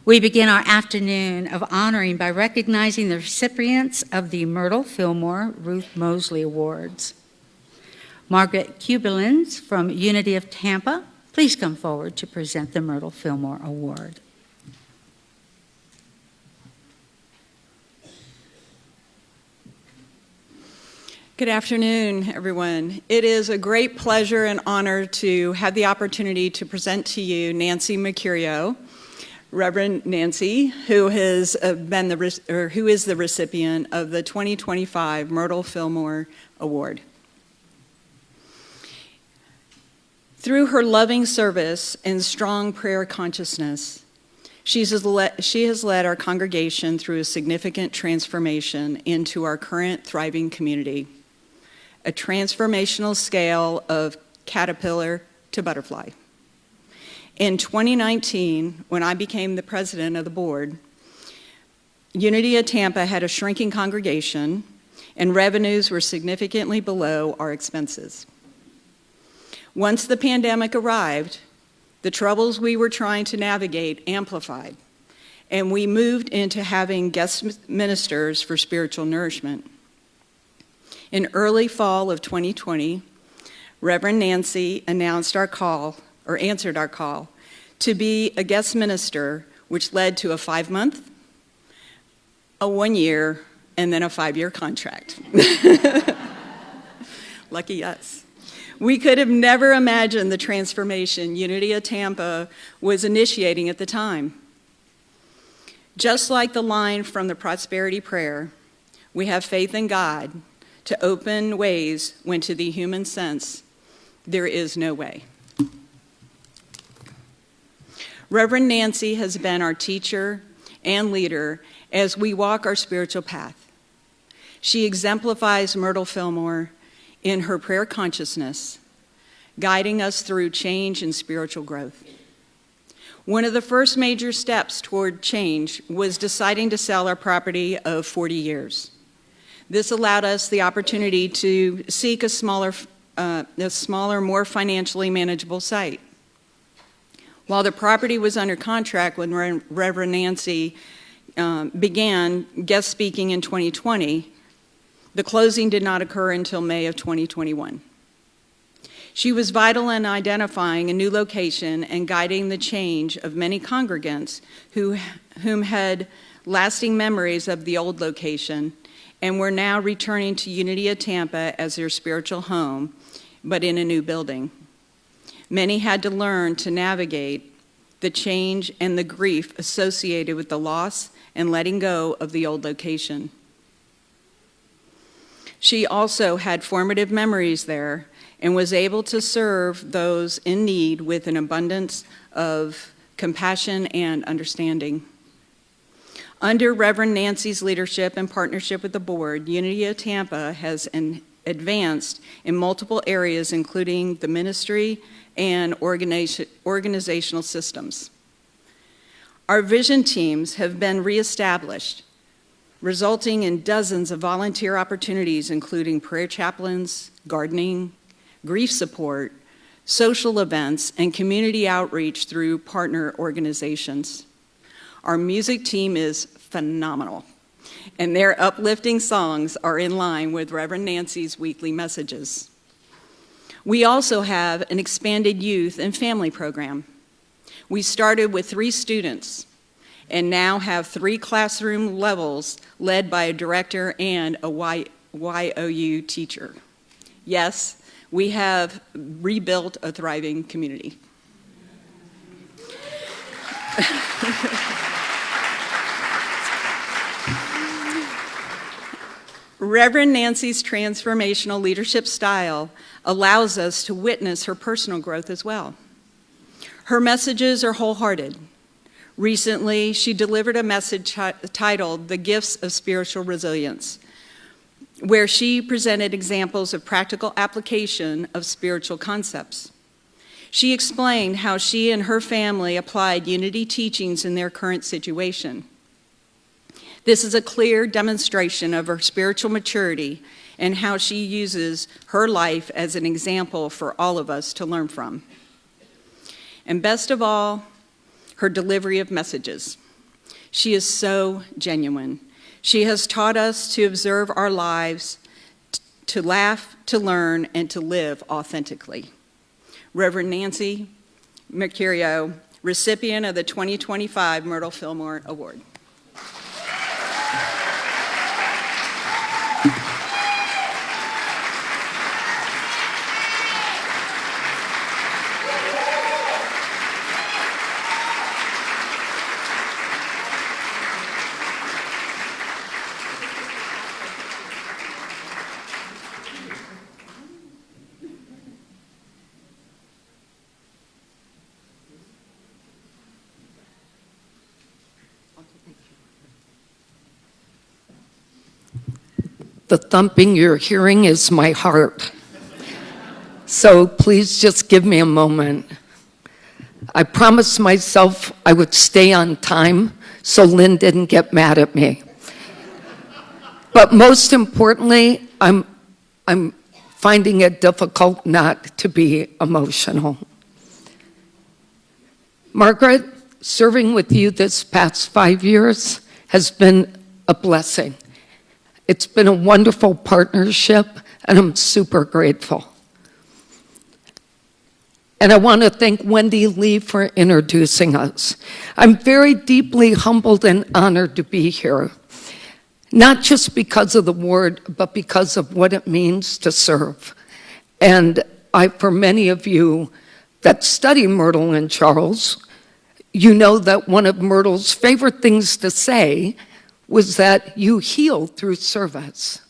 We begin our afternoon of honoring by recognizing the recipients of the Myrtle, Fillmore, Ruth Mosley Awards. Margaret Kubelins from Unity of Tampa, please come forward to present the Myrtle Fillmore Award. Good afternoon, everyone. It is a great pleasure and honor to have the opportunity to present to you Nancy Mercurio, Reverend Nancy, who is the recipient of the 2025 Myrtle Fillmore Award. Through her loving service and strong prayer consciousness, she has led our congregation through a significant transformation into our current thriving community, a transformational scale of caterpillar to butterfly. In 2019, when I became the president of the board, Unity of Tampa had a shrinking congregation and revenues were significantly below our expenses. Once the pandemic arrived, the troubles we were trying to navigate amplified, and we moved into having guest ministers for spiritual nourishment. In early fall of 2020, Reverend Nancy answered our call to be a guest minister, which led to a 5-month, a 1-year, and then a 5-year contract. Lucky us. We could have never imagined the transformation Unity of Tampa was initiating at the time. Just like the line from the Prosperity Prayer, we have faith in God to open ways when to the human sense, there is no way. Reverend Nancy has been our teacher and leader as we walk our spiritual path. She exemplifies Myrtle Fillmore in her prayer consciousness, guiding us through change and spiritual growth. One of the first major steps toward change was deciding to sell our property of 40 years. This allowed us the opportunity to seek a smaller, more financially manageable site. While the property was under contract when Reverend Nancy began guest speaking in 2020, the closing did not occur until May of 2021. She was vital in identifying a new location and guiding the change of many congregants whom had lasting memories of the old location and were now returning to Unity of Tampa as their spiritual home, but in a new building. Many had to learn to navigate the change and the grief associated with the loss and letting go of the old location. She also had formative memories there and was able to serve those in need with an abundance of compassion and understanding. Under Reverend Nancy's leadership and partnership with the board, Unity of Tampa has advanced in multiple areas, including the ministry and organizational systems. Our vision teams have been reestablished, resulting in dozens of volunteer opportunities, including prayer chaplains, gardening, grief support, social events, and community outreach through partner organizations. Our music team is phenomenal, and their uplifting songs are in line with Reverend Nancy's weekly messages. We also have an expanded youth and family program. We started with 3 students and now have 3 classroom levels led by a director and a YOU teacher. Yes, we have rebuilt a thriving community. Reverend Nancy's transformational leadership style allows us to witness her personal growth as well. Her messages are wholehearted. Recently, she delivered a message titled "The Gifts of Spiritual Resilience," where she presented examples of practical application of spiritual concepts. She explained how she and her family applied Unity teachings in their current situation. This is a clear demonstration of her spiritual maturity and how she uses her life as an example for all of us to learn from. And best of all, her delivery of messages. She is so genuine. She has taught us to observe our lives, to laugh, to learn, and to live authentically. Reverend Nancy Mercurio, recipient of the 2025 Myrtle Fillmore Award. The thumping you're hearing is my heart. So please just give me a moment. I promised myself I would stay on time so Lynn didn't get mad at me. But most importantly, I'm finding it difficult not to be emotional. Margaret, serving with you this past 5 years has been a blessing. It's been a wonderful partnership, and I'm super grateful. And I want to thank Wendy Lee for introducing us. I'm very deeply humbled and honored to be here, not just because of the award, but because of what it means to serve. And for many of you that study Myrtle and Charles, you know that one of Myrtle's favorite things to say was that you heal through service.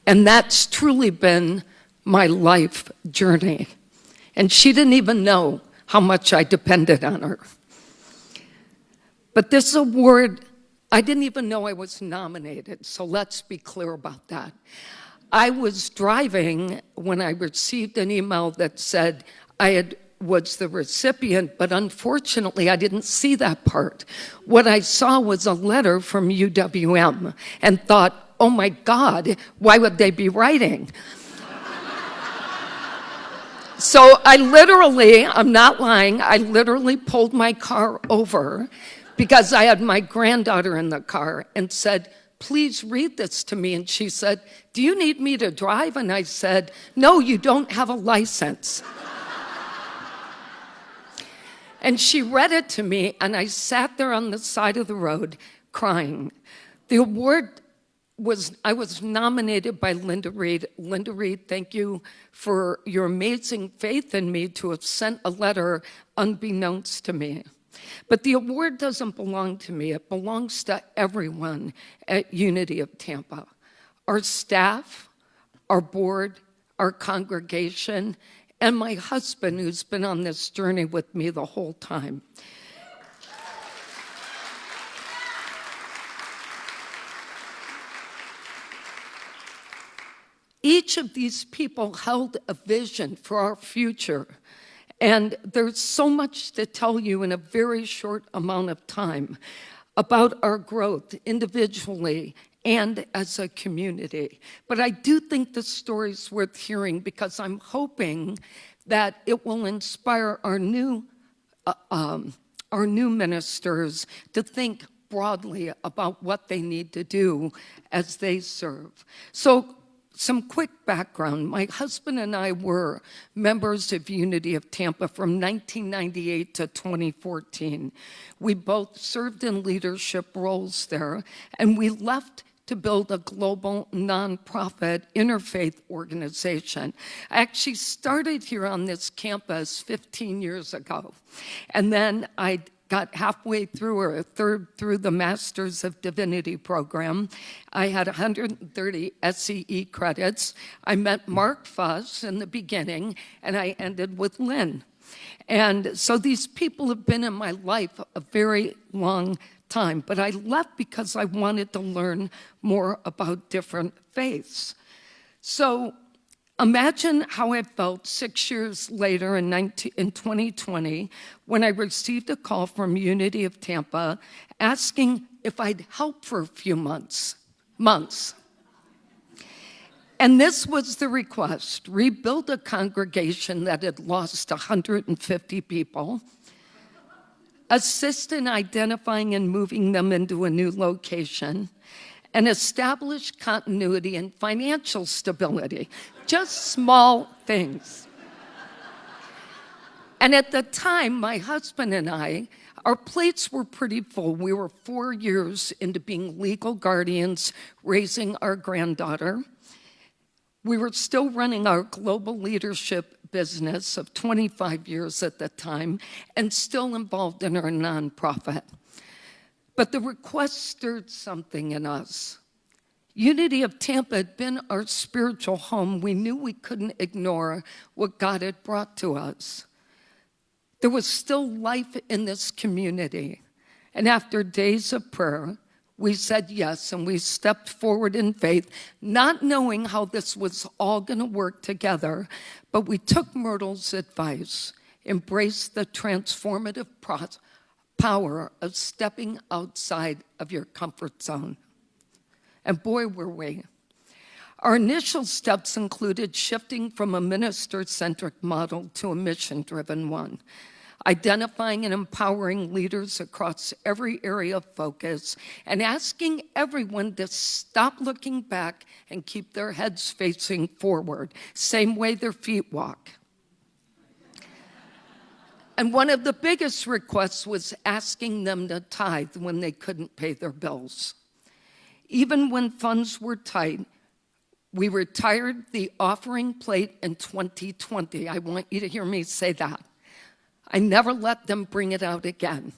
And that's truly been my life journey. And she didn't even know how much I depended on her. But this award, I didn't even know I was nominated, so let's be clear about that. I was driving when I received an email that said was the recipient, but unfortunately I didn't see that part. What I saw was a letter from UWM and thought, oh my God, why would they be writing? So I'm not lying, I literally pulled my car over because I had my granddaughter in the car and said, please read this to me. And she said, do you need me to drive? And I said, no, you don't have a license. And she read it to me, and I sat there on the side of the road crying. The award I was nominated by Linda Reed. Linda Reed, thank you for your amazing faith in me to have sent a letter unbeknownst to me. But the award doesn't belong to me. It belongs to everyone at Unity of Tampa. Our staff, our board, our congregation, and my husband, who's been on this journey with me the whole time. Each of these people held a vision for our future, and there's so much to tell you in a very short amount of time about our growth individually and as a community. But I do think the story's worth hearing because I'm hoping that it will inspire our new ministers to think broadly about what they need to do as they serve. So some quick background. My husband and I were members of Unity of Tampa from 1998 to 2014. We both served in leadership roles there, and we left to build a global nonprofit interfaith organization. I actually started here on this campus 15 years ago, and then I got halfway through or a third through the Masters of Divinity program. I had 130 SCE credits. I met Mark Fuss in the beginning, and I ended with Lynn. And so these people have been in my life a very long time, but I left because I wanted to learn more about different faiths. So imagine how I felt 6 years later in 2020 when I received a call from Unity of Tampa asking if I'd help for a few months. And this was the request: rebuild a congregation that had lost 150 people, assist in identifying and moving them into a new location, and establish continuity and financial stability. Just small things. And at the time, my husband and I, our plates were pretty full. We were 4 years into being legal guardians, raising our granddaughter. We were still running our global leadership business of 25 years at the time, and still involved in our nonprofit. But the request stirred something in us. Unity of Tampa had been our spiritual home. We knew we couldn't ignore what God had brought to us. There was still life in this community. And after days of prayer, we said yes, and we stepped forward in faith, not knowing how this was all going to work together. But we took Myrtle's advice, embraced the transformative power of stepping outside of your comfort zone. And boy, were we. Our initial steps included shifting from a minister-centric model to a mission-driven one, identifying and empowering leaders across every area of focus, and asking everyone to stop looking back and keep their heads facing forward, same way their feet walk. And one of the biggest requests was asking them to tithe when they couldn't pay their bills. Even when funds were tight, we retired the offering plate in 2020. I want you to hear me say that. I never let them bring it out again.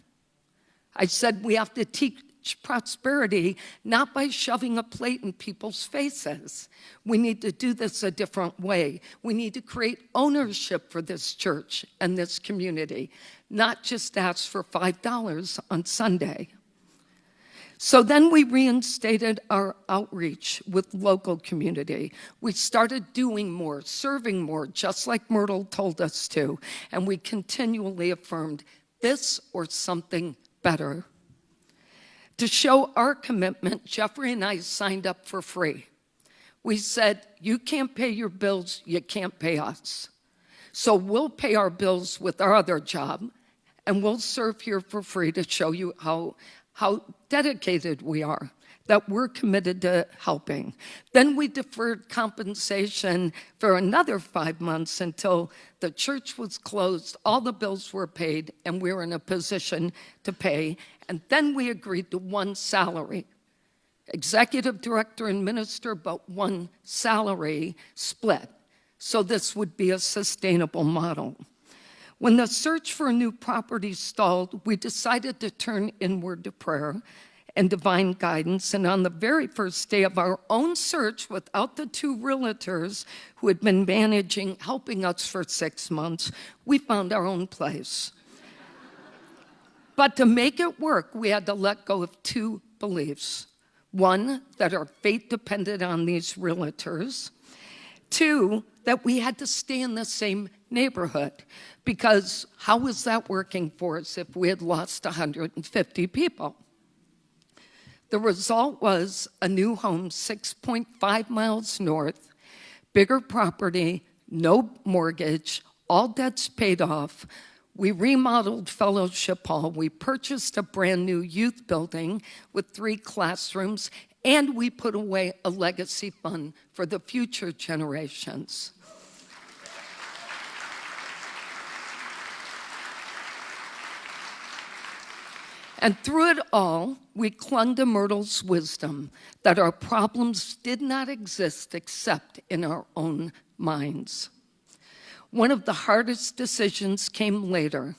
I said we have to teach prosperity not by shoving a plate in people's faces. We need to do this a different way. We need to create ownership for this church and this community, not just ask for $5 on Sunday. So then we reinstated our outreach with local community. We started doing more, serving more, just like Myrtle told us to, and we continually affirmed this or something better. To show our commitment, Jeffrey and I signed up for free. We said, you can't pay your bills, you can't pay us. So we'll pay our bills with our other job, and we'll serve here for free to show you how dedicated we are, that we're committed to helping. Then we deferred compensation for another 5 months until the church was closed, all the bills were paid, and we were in a position to pay. And then we agreed to one salary, executive director and minister, but one salary split. So this would be a sustainable model. When the search for a new property stalled, we decided to turn inward to prayer and divine guidance. And on the very first day of our own search, without the two realtors who had been helping us for 6 months, we found our own place. But to make it work, we had to let go of two beliefs. One, that our fate depended on these realtors. Two, that we had to stay in the same neighborhood, because how was that working for us if we had lost 150 people? The result was a new home 6.5 miles north, bigger property, no mortgage, all debts paid off. We remodeled Fellowship Hall. We purchased a brand new youth building with 3 classrooms, and we put away a legacy fund for the future generations. And through it all, we clung to Myrtle's wisdom that our problems did not exist except in our own minds. One of the hardest decisions came later.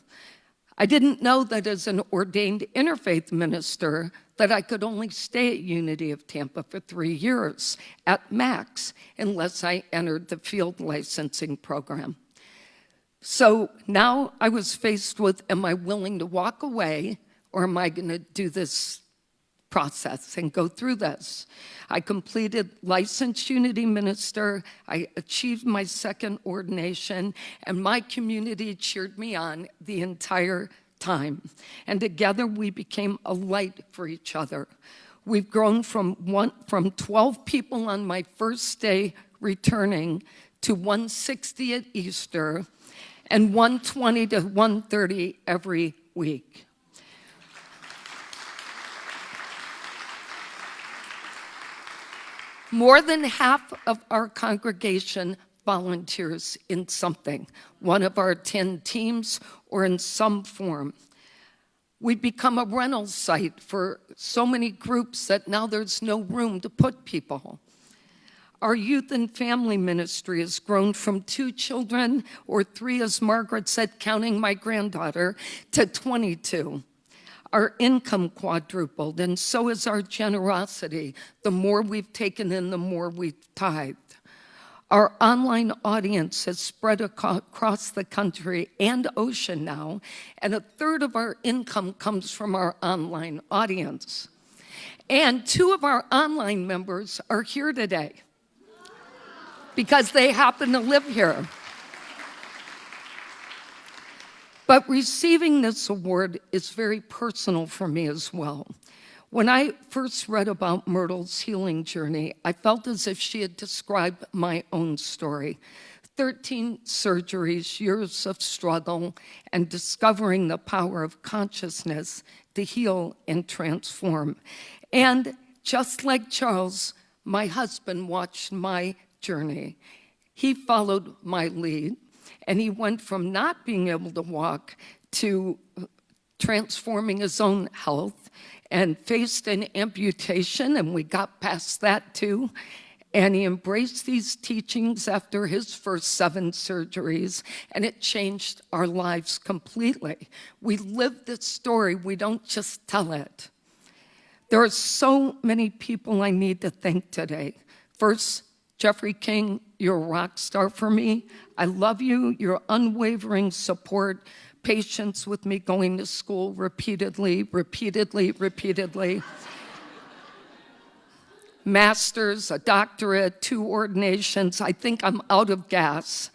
I didn't know that as an ordained interfaith minister that I could only stay at Unity of Tampa for 3 years at max unless I entered the field licensing program. So now I was faced with, am I willing to walk away, or am I going to do this process and go through this? I completed licensed Unity minister. I achieved my second ordination, and my community cheered me on the entire time. And together we became a light for each other. We've grown from 12 people on my first day returning to 160 at Easter and 120 to 130 every week. More than half of our congregation volunteers in something, one of our 10 teams or in some form. We've become a rental site for so many groups that now there's no room to put people. Our youth and family ministry has grown from 2 children, or 3, as Margaret said, counting my granddaughter, to 22. Our income quadrupled, and so is our generosity. The more we've taken in, the more we've tithed. Our online audience has spread across the country and ocean now, and 1/3 of our income comes from our online audience. And 2 of our online members are here today because they happen to live here. But receiving this award is very personal for me as well. When I first read about Myrtle's healing journey, I felt as if she had described my own story. 13 surgeries, years of struggle, and discovering the power of consciousness to heal and transform. And just like Charles, my husband watched my journey. He followed my lead, and he went from not being able to walk to transforming his own health, and faced an amputation, and we got past that too. And he embraced these teachings after his first 7 surgeries, and it changed our lives completely. We live this story, we don't just tell it. There are so many people I need to thank today. First, Jeffrey King, you're a rock star for me. I love you, your unwavering support, patience with me going to school repeatedly. Masters, a doctorate, 2 ordinations. I think I'm out of gas.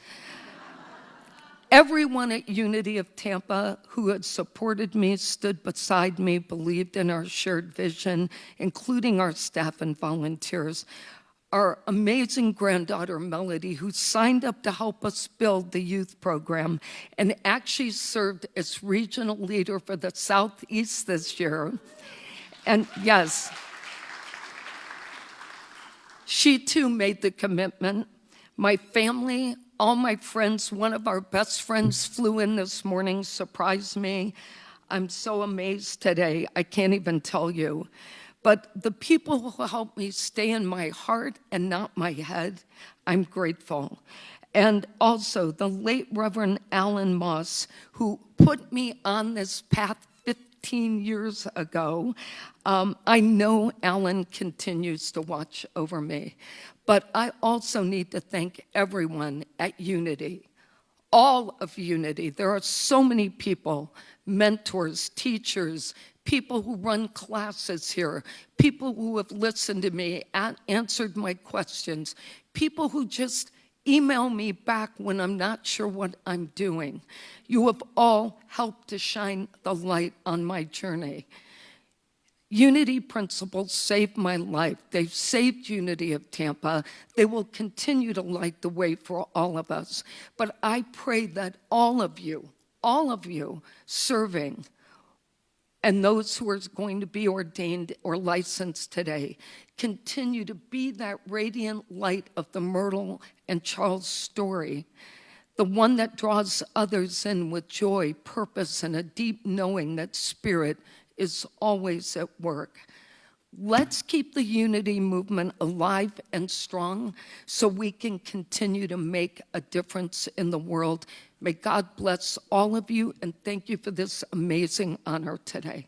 Everyone at Unity of Tampa who had supported me, stood beside me, believed in our shared vision, including our staff and volunteers. Our amazing granddaughter, Melody, who signed up to help us build the youth program and actually served as regional leader for the Southeast this year. And yes, she too made the commitment. My family, all my friends, one of our best friends flew in this morning, surprised me. I'm so amazed today, I can't even tell you. But the people who helped me stay in my heart and not my head, I'm grateful. And also the late Reverend Alan Moss, who put me on this path 15 years ago. I know Alan continues to watch over me. But I also need to thank everyone at Unity. All of Unity. There are so many people, mentors, teachers, people who run classes here, people who have listened to me, answered my questions, people who just email me back when I'm not sure what I'm doing. You have all helped to shine the light on my journey. Unity principles saved my life. They've saved Unity of Tampa. They will continue to light the way for all of us. But I pray that all of you serving, and those who are going to be ordained or licensed today, continue to be that radiant light of the Myrtle and Charles story, the one that draws others in with joy, purpose, and a deep knowing that Spirit is always at work. Let's keep the Unity movement alive and strong so we can continue to make a difference in the world. May God bless all of you, and thank you for this amazing honor today.